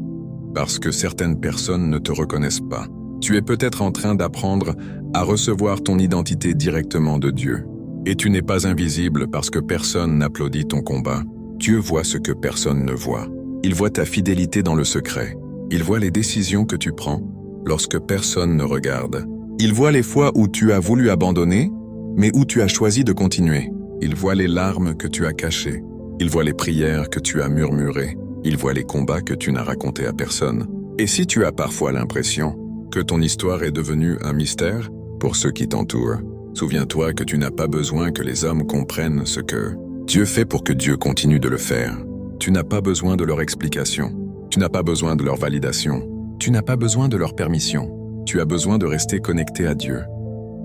parce que certaines personnes ne te reconnaissent pas. Tu es peut-être en train d'apprendre à recevoir ton identité directement de Dieu. Et tu n'es pas invisible parce que personne n'applaudit ton combat. Dieu voit ce que personne ne voit. Il voit ta fidélité dans le secret. Il voit les décisions que tu prends lorsque personne ne regarde. Il voit les fois où tu as voulu abandonner, mais où tu as choisi de continuer. Il voit les larmes que tu as cachées. Il voit les prières que tu as murmurées. Il voit les combats que tu n'as racontés à personne. Et si tu as parfois l'impression que ton histoire est devenue un mystère pour ceux qui t'entourent, souviens-toi que tu n'as pas besoin que les hommes comprennent ce que Dieu fait pour que Dieu continue de le faire. Tu n'as pas besoin de leur explication. Tu n'as pas besoin de leur validation. Tu n'as pas besoin de leur permission. Tu as besoin de rester connecté à Dieu.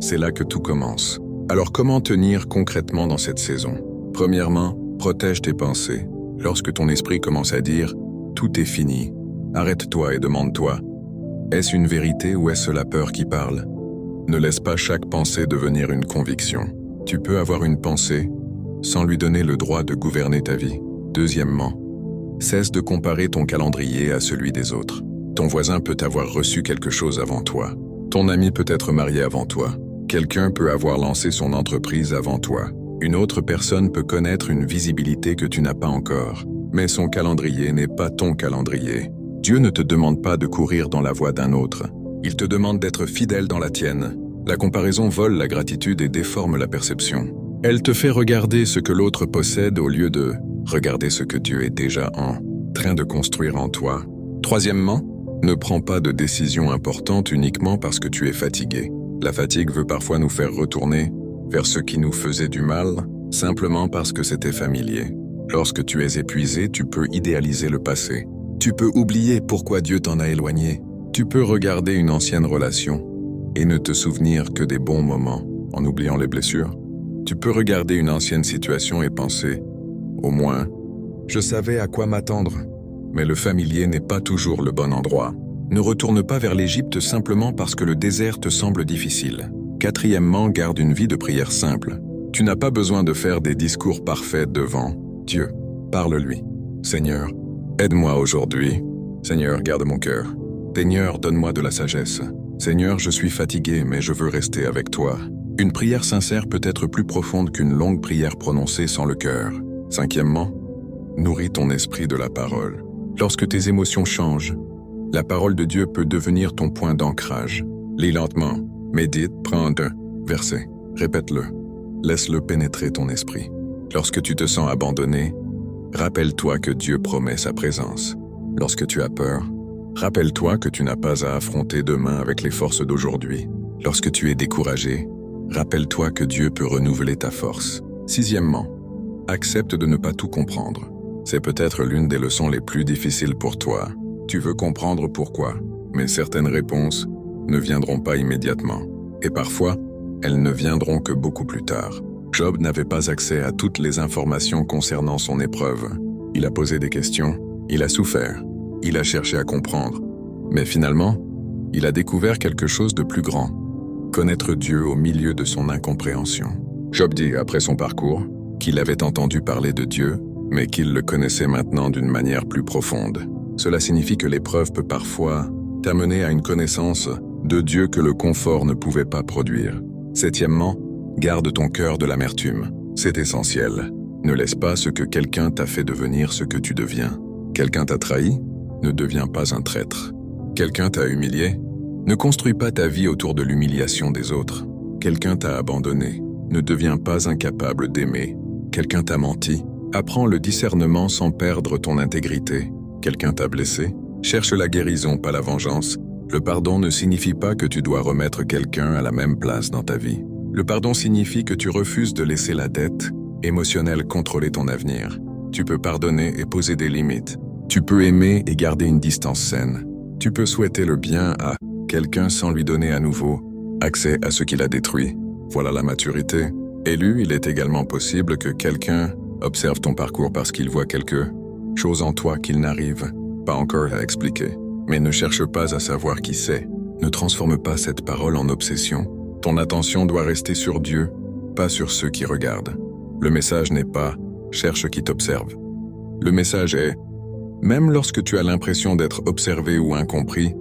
C'est là que tout commence. Alors comment tenir concrètement dans cette saison? Premièrement, protège tes pensées. Lorsque ton esprit commence à dire « tout est fini », arrête-toi et demande-toi « est-ce une vérité ou est-ce la peur qui parle ?» Ne laisse pas chaque pensée devenir une conviction. Tu peux avoir une pensée sans lui donner le droit de gouverner ta vie. Deuxièmement, cesse de comparer ton calendrier à celui des autres. Ton voisin peut avoir reçu quelque chose avant toi. Ton ami peut être marié avant toi. Quelqu'un peut avoir lancé son entreprise avant toi. Une autre personne peut connaître une visibilité que tu n'as pas encore. Mais son calendrier n'est pas ton calendrier. Dieu ne te demande pas de courir dans la voie d'un autre. Il te demande d'être fidèle dans la tienne. La comparaison vole la gratitude et déforme la perception. Elle te fait regarder ce que l'autre possède au lieu de regarder ce que Dieu est déjà en train de construire en toi. Troisièmement, ne prends pas de décisions importantes uniquement parce que tu es fatigué. La fatigue veut parfois nous faire retourner vers ce qui nous faisait du mal, simplement parce que c'était familier. Lorsque tu es épuisé, tu peux idéaliser le passé. Tu peux oublier pourquoi Dieu t'en a éloigné. Tu peux regarder une ancienne relation et ne te souvenir que des bons moments, en oubliant les blessures. Tu peux regarder une ancienne situation et penser « au moins, je savais à quoi m'attendre ». Mais le familier n'est pas toujours le bon endroit. Ne retourne pas vers l'Égypte simplement parce que le désert te semble difficile. Quatrièmement, garde une vie de prière simple. Tu n'as pas besoin de faire des discours parfaits devant Dieu. Parle-lui. Seigneur, aide-moi aujourd'hui. Seigneur, garde mon cœur. Seigneur, donne-moi de la sagesse. Seigneur, je suis fatigué, mais je veux rester avec toi. Une prière sincère peut être plus profonde qu'une longue prière prononcée sans le cœur. Cinquièmement, nourris ton esprit de la parole. Lorsque tes émotions changent, la parole de Dieu peut devenir ton point d'ancrage. Lis lentement, médite, prends un verset, répète-le, laisse-le pénétrer ton esprit. Lorsque tu te sens abandonné, rappelle-toi que Dieu promet sa présence. Lorsque tu as peur, rappelle-toi que tu n'as pas à affronter demain avec les forces d'aujourd'hui. Lorsque tu es découragé, rappelle-toi que Dieu peut renouveler ta force. Sixièmement, accepte de ne pas tout comprendre. C'est peut-être l'une des leçons les plus difficiles pour toi. Tu veux comprendre pourquoi, mais certaines réponses ne viendront pas immédiatement. Et parfois, elles ne viendront que beaucoup plus tard. Job n'avait pas accès à toutes les informations concernant son épreuve. Il a posé des questions, il a souffert, il a cherché à comprendre. Mais finalement, il a découvert quelque chose de plus grand. Connaître Dieu au milieu de son incompréhension. Job dit, après son parcours, qu'il avait entendu parler de Dieu, mais qu'il le connaissait maintenant d'une manière plus profonde. Cela signifie que l'épreuve peut parfois t'amener à une connaissance de Dieu que le confort ne pouvait pas produire. Septièmement, garde ton cœur de l'amertume. C'est essentiel. Ne laisse pas ce que quelqu'un t'a fait devenir ce que tu deviens. Quelqu'un t'a trahi, ne deviens pas un traître. Quelqu'un t'a humilié, ne construis pas ta vie autour de l'humiliation des autres. Quelqu'un t'a abandonné, ne deviens pas incapable d'aimer. Quelqu'un t'a menti, apprends le discernement sans perdre ton intégrité. Quelqu'un t'a blessé, Cherche la guérison, pas la vengeance. Le pardon ne signifie pas que tu dois remettre quelqu'un à la même place dans ta vie. Le pardon signifie que tu refuses de laisser la dette émotionnelle contrôler ton avenir. Tu peux pardonner et poser des limites. Tu peux aimer et garder une distance saine. Tu peux souhaiter le bien à quelqu'un sans lui donner à nouveau accès à ce qu'il a détruit. Voilà la maturité. Élu, il est également possible que quelqu'un observe ton parcours parce qu'il voit quelque chose en toi qu'il n'arrive pas encore à expliquer. Mais ne cherche pas à savoir qui c'est. Ne transforme pas cette parole en obsession. Ton attention doit rester sur Dieu, pas sur ceux qui regardent. Le message n'est pas « cherche qui t'observe ». Le message est « même lorsque tu as l'impression d'être observé ou incompris,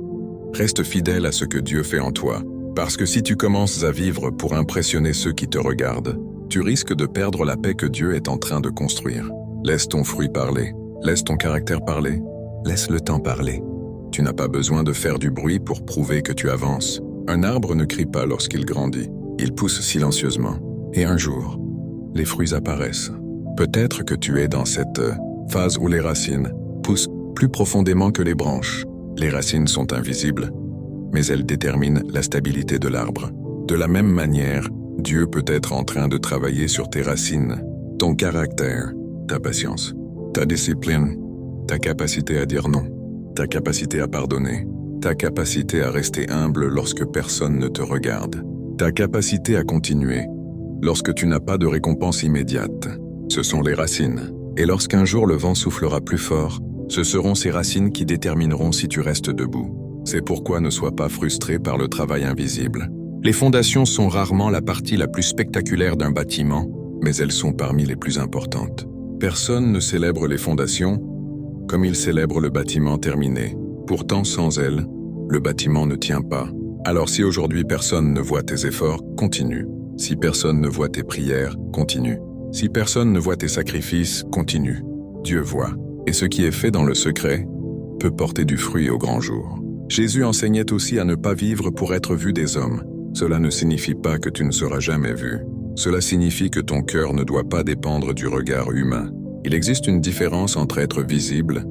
reste fidèle à ce que Dieu fait en toi. Parce que si tu commences à vivre pour impressionner ceux qui te regardent, tu risques de perdre la paix que Dieu est en train de construire. Laisse ton fruit parler. Laisse ton caractère parler. Laisse le temps parler. Tu n'as pas besoin de faire du bruit pour prouver que tu avances. Un arbre ne crie pas lorsqu'il grandit. Il pousse silencieusement. Et un jour, les fruits apparaissent. Peut-être que tu es dans cette phase où les racines poussent plus profondément que les branches. Les racines sont invisibles, mais elles déterminent la stabilité de l'arbre. De la même manière, Dieu peut être en train de travailler sur tes racines, ton caractère, ta patience, ta discipline, ta capacité à dire non, ta capacité à pardonner, ta capacité à rester humble lorsque personne ne te regarde, ta capacité à continuer lorsque tu n'as pas de récompense immédiate. Ce sont les racines. Et lorsqu'un jour le vent soufflera plus fort, ce seront ces racines qui détermineront si tu restes debout. C'est pourquoi ne sois pas frustré par le travail invisible. Les fondations sont rarement la partie la plus spectaculaire d'un bâtiment, mais elles sont parmi les plus importantes. Personne ne célèbre les fondations comme il célèbre le bâtiment terminé. Pourtant, sans elles, le bâtiment ne tient pas. Alors si aujourd'hui personne ne voit tes efforts, continue. Si personne ne voit tes prières, continue. Si personne ne voit tes sacrifices, continue. Dieu voit. Et ce qui est fait dans le secret peut porter du fruit au grand jour. Jésus enseignait aussi à ne pas vivre pour être vu des hommes. Cela ne signifie pas que tu ne seras jamais vu. Cela signifie que ton cœur ne doit pas dépendre du regard humain. Il existe une différence entre être visible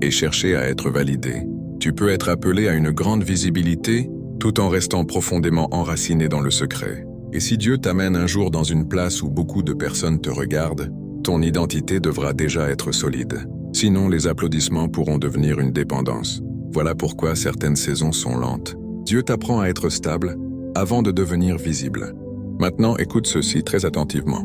et chercher à être validé. Tu peux être appelé à une grande visibilité tout en restant profondément enraciné dans le secret. Et si Dieu t'amène un jour dans une place où beaucoup de personnes te regardent, ton identité devra déjà être solide. Sinon, les applaudissements pourront devenir une dépendance. Voilà pourquoi certaines saisons sont lentes. Dieu t'apprend à être stable avant de devenir visible. Maintenant, écoute ceci très attentivement.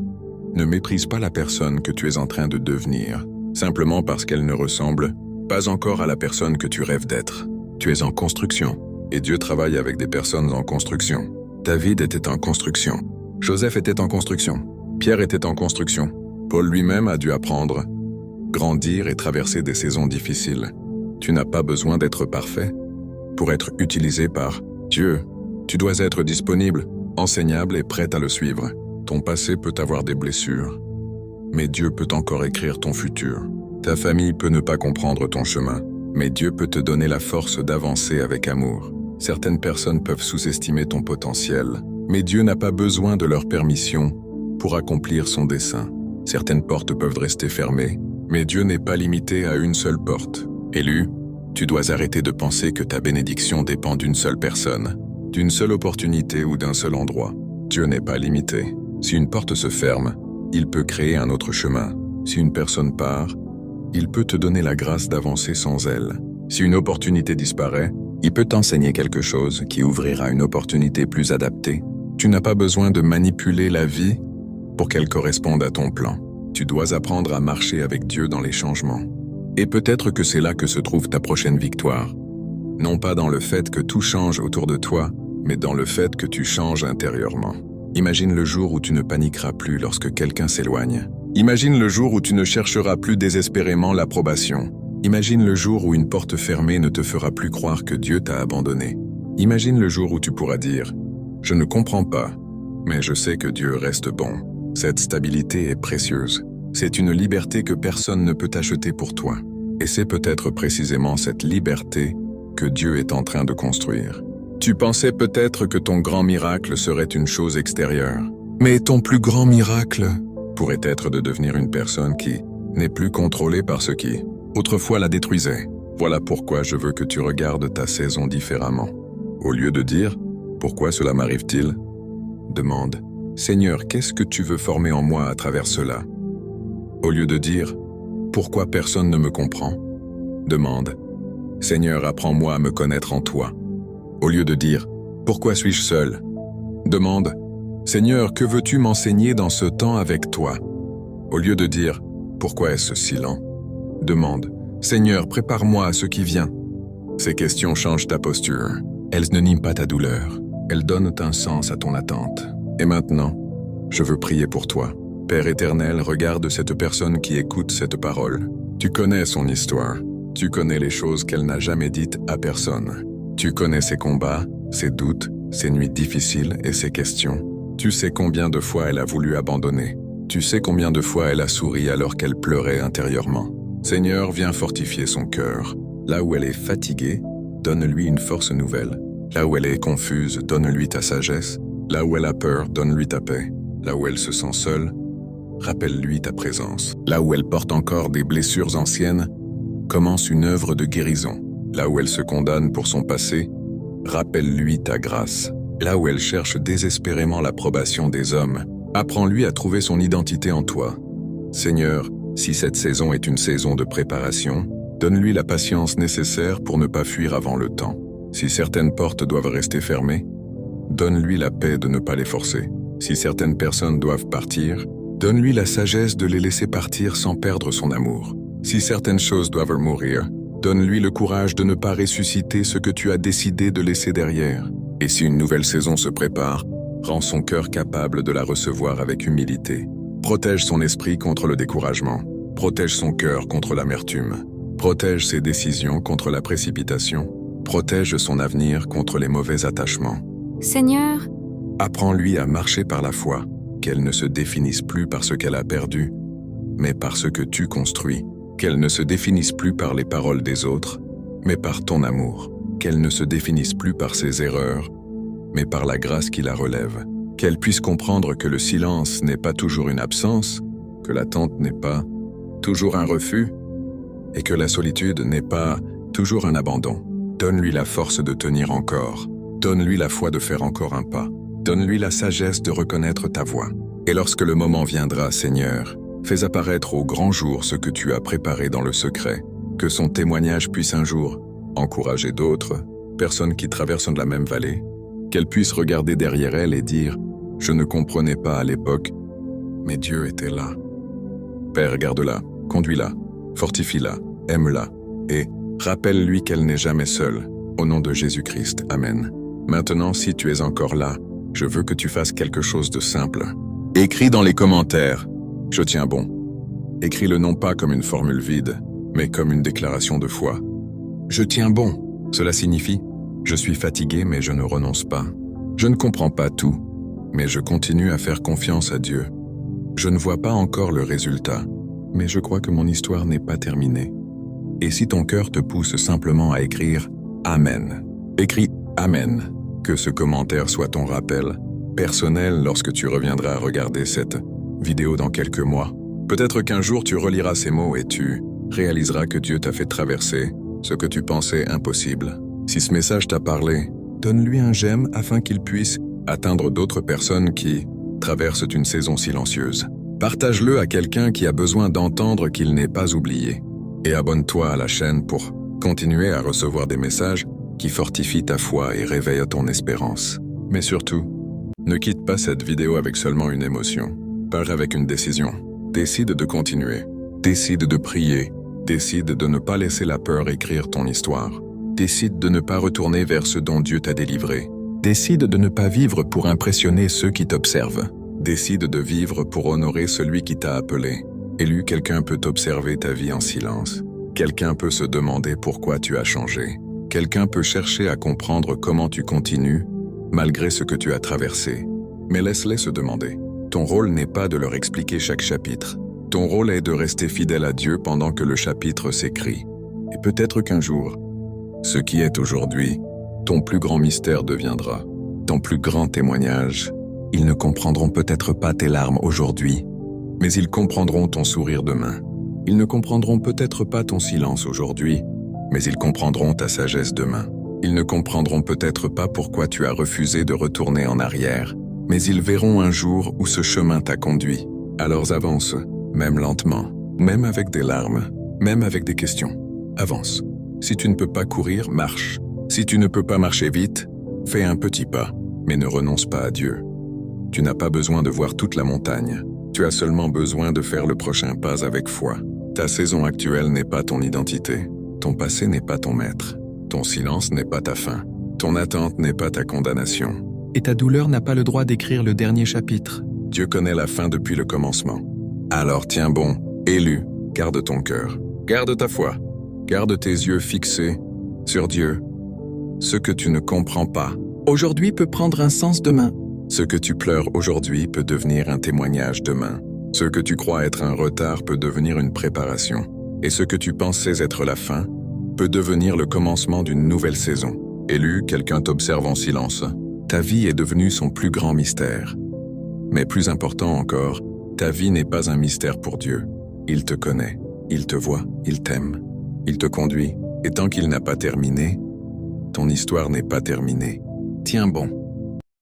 Ne méprise pas la personne que tu es en train de devenir, simplement parce qu'elle ne ressemble pas encore à la personne que tu rêves d'être. Tu es en construction, et Dieu travaille avec des personnes en construction. David était en construction. Joseph était en construction. Pierre était en construction. Paul lui-même a dû apprendre, grandir et traverser des saisons difficiles. Tu n'as pas besoin d'être parfait pour être utilisé par Dieu. Tu dois être disponible, enseignable et prêt à le suivre. Ton passé peut avoir des blessures, mais Dieu peut encore écrire ton futur. Ta famille peut ne pas comprendre ton chemin, mais Dieu peut te donner la force d'avancer avec amour. Certaines personnes peuvent sous-estimer ton potentiel, mais Dieu n'a pas besoin de leur permission pour accomplir son dessein. Certaines portes peuvent rester fermées, mais Dieu n'est pas limité à une seule porte. Élu, tu dois arrêter de penser que ta bénédiction dépend d'une seule personne, d'une seule opportunité ou d'un seul endroit. Dieu n'est pas limité. Si une porte se ferme, il peut créer un autre chemin. Si une personne part, il peut te donner la grâce d'avancer sans elle. Si une opportunité disparaît, il peut t'enseigner quelque chose qui ouvrira une opportunité plus adaptée. Tu n'as pas besoin de manipuler la vie pour qu'elle corresponde à ton plan. Tu dois apprendre à marcher avec Dieu dans les changements. Et peut-être que c'est là que se trouve ta prochaine victoire. Non pas dans le fait que tout change autour de toi, mais dans le fait que tu changes intérieurement. Imagine le jour où tu ne paniqueras plus lorsque quelqu'un s'éloigne. Imagine le jour où tu ne chercheras plus désespérément l'approbation. Imagine le jour où une porte fermée ne te fera plus croire que Dieu t'a abandonné. Imagine le jour où tu pourras dire « Je ne comprends pas, mais je sais que Dieu reste bon ». Cette stabilité est précieuse. C'est une liberté que personne ne peut acheter pour toi. Et c'est peut-être précisément cette liberté que Dieu est en train de construire. Tu pensais peut-être que ton grand miracle serait une chose extérieure. Mais ton plus grand miracle pourrait être de devenir une personne qui n'est plus contrôlée par ce qui, autrefois, la détruisait. Voilà pourquoi je veux que tu regardes ta saison différemment. Au lieu de dire « Pourquoi cela m'arrive-t-il ?» demande « Seigneur, qu'est-ce que tu veux former en moi à travers cela ?» Au lieu de dire « Pourquoi personne ne me comprend ?» demande « Seigneur, apprends-moi à me connaître en toi. » Au lieu de dire « Pourquoi suis-je seul ?» demande « Seigneur, que veux-tu m'enseigner dans ce temps avec toi ?» Au lieu de dire « Pourquoi est-ce si lent ?» demande « Seigneur, prépare-moi à ce qui vient. » Ces questions changent ta posture. Elles ne nient pas ta douleur. Elles donnent un sens à ton attente. Et maintenant, je veux prier pour toi. Père éternel, regarde cette personne qui écoute cette parole. Tu connais son histoire. Tu connais les choses qu'elle n'a jamais dites à personne. Tu connais ses combats, ses doutes, ses nuits difficiles et ses questions. Tu sais combien de fois elle a voulu abandonner. Tu sais combien de fois elle a souri alors qu'elle pleurait intérieurement. Seigneur, viens fortifier son cœur. Là où elle est fatiguée, donne-lui une force nouvelle. Là où elle est confuse, donne-lui ta sagesse. Là où elle a peur, donne-lui ta paix. Là où elle se sent seule, rappelle-lui ta présence. Là où elle porte encore des blessures anciennes, commence une œuvre de guérison. Là où elle se condamne pour son passé, rappelle-lui ta grâce. Là où elle cherche désespérément l'approbation des hommes, apprends-lui à trouver son identité en toi. Seigneur, si cette saison est une saison de préparation, donne-lui la patience nécessaire pour ne pas fuir avant le temps. Si certaines portes doivent rester fermées, donne-lui la paix de ne pas les forcer. Si certaines personnes doivent partir, donne-lui la sagesse de les laisser partir sans perdre son amour. Si certaines choses doivent mourir, donne-lui le courage de ne pas ressusciter ce que tu as décidé de laisser derrière. Et si une nouvelle saison se prépare, rends son cœur capable de la recevoir avec humilité. Protège son esprit contre le découragement. Protège son cœur contre l'amertume. Protège ses décisions contre la précipitation. Protège son avenir contre les mauvais attachements. Seigneur, apprends-lui à marcher par la foi, qu'elle ne se définisse plus par ce qu'elle a perdu, mais par ce que tu construis. Qu'elle ne se définisse plus par les paroles des autres, mais par ton amour. Qu'elle ne se définisse plus par ses erreurs, mais par la grâce qui la relève. Qu'elle puisse comprendre que le silence n'est pas toujours une absence, que l'attente n'est pas toujours un refus, et que la solitude n'est pas toujours un abandon. Donne-lui la force de tenir encore. Donne-lui la foi de faire encore un pas. Donne-lui la sagesse de reconnaître ta voix. Et lorsque le moment viendra, Seigneur, fais apparaître au grand jour ce que tu as préparé dans le secret. Que son témoignage puisse un jour encourager d'autres, personnes qui traversent la même vallée, qu'elle puisse regarder derrière elle et dire « Je ne comprenais pas à l'époque, mais Dieu était là. » Père, garde-la, conduis-la, fortifie-la, aime-la, et rappelle-lui qu'elle n'est jamais seule. Au nom de Jésus-Christ, Amen. Maintenant, si tu es encore là, je veux que tu fasses quelque chose de simple. Écris dans les commentaires « Je tiens bon ». Écris-le non pas comme une formule vide, mais comme une déclaration de foi. « Je tiens bon ». Cela signifie « Je suis fatigué, mais je ne renonce pas. Je ne comprends pas tout, mais je continue à faire confiance à Dieu. Je ne vois pas encore le résultat, mais je crois que mon histoire n'est pas terminée. » Et si ton cœur te pousse simplement à écrire « Amen », écris « Amen ». Que ce commentaire soit ton rappel personnel lorsque tu reviendras regarder cette vidéo dans quelques mois. Peut-être qu'un jour tu reliras ces mots et tu réaliseras que Dieu t'a fait traverser ce que tu pensais impossible. Si ce message t'a parlé, donne-lui un j'aime afin qu'il puisse atteindre d'autres personnes qui traversent une saison silencieuse. Partage-le à quelqu'un qui a besoin d'entendre qu'il n'est pas oublié. Et abonne-toi à la chaîne pour continuer à recevoir des messages qui fortifient ta foi et réveillent ton espérance. Mais surtout, ne quitte pas cette vidéo avec seulement une émotion. Pars avec une décision. Décide de continuer. Décide de prier. Décide de ne pas laisser la peur écrire ton histoire. Décide de ne pas retourner vers ce dont Dieu t'a délivré. Décide de ne pas vivre pour impressionner ceux qui t'observent. Décide de vivre pour honorer celui qui t'a appelé. Élu, quelqu'un peut observer ta vie en silence. Quelqu'un peut se demander pourquoi tu as changé. Quelqu'un peut chercher à comprendre comment tu continues, malgré ce que tu as traversé. Mais laisse-les se demander. Ton rôle n'est pas de leur expliquer chaque chapitre. Ton rôle est de rester fidèle à Dieu pendant que le chapitre s'écrit. Et peut-être qu'un jour, ce qui est aujourd'hui, ton plus grand mystère deviendra ton plus grand témoignage. Ils ne comprendront peut-être pas tes larmes aujourd'hui, mais ils comprendront ton sourire demain. Ils ne comprendront peut-être pas ton silence aujourd'hui, mais ils comprendront ta sagesse demain. Ils ne comprendront peut-être pas pourquoi tu as refusé de retourner en arrière, mais ils verront un jour où ce chemin t'a conduit. Alors avance, même lentement, même avec des larmes, même avec des questions. Avance. Si tu ne peux pas courir, marche. Si tu ne peux pas marcher vite, fais un petit pas, mais ne renonce pas à Dieu. Tu n'as pas besoin de voir toute la montagne. Tu as seulement besoin de faire le prochain pas avec foi. Ta saison actuelle n'est pas ton identité. Ton passé n'est pas ton maître. Ton silence n'est pas ta fin. Ton attente n'est pas ta condamnation. Et ta douleur n'a pas le droit d'écrire le dernier chapitre. Dieu connaît la fin depuis le commencement. Alors tiens bon, élu, garde ton cœur. Garde ta foi. Garde tes yeux fixés sur Dieu. Ce que tu ne comprends pas, Aujourd'hui peut prendre un sens demain. ce que tu pleures aujourd'hui peut devenir un témoignage demain. Ce que tu crois être un retard peut devenir une préparation. Et ce que tu pensais être la fin peut devenir le commencement d'une nouvelle saison. Élu, quelqu'un t'observe en silence. Ta vie est devenue son plus grand mystère. Mais plus important encore, ta vie n'est pas un mystère pour Dieu. Il te connaît, il te voit, il t'aime, il te conduit. Et tant qu'il n'a pas terminé, ton histoire n'est pas terminée. Tiens bon.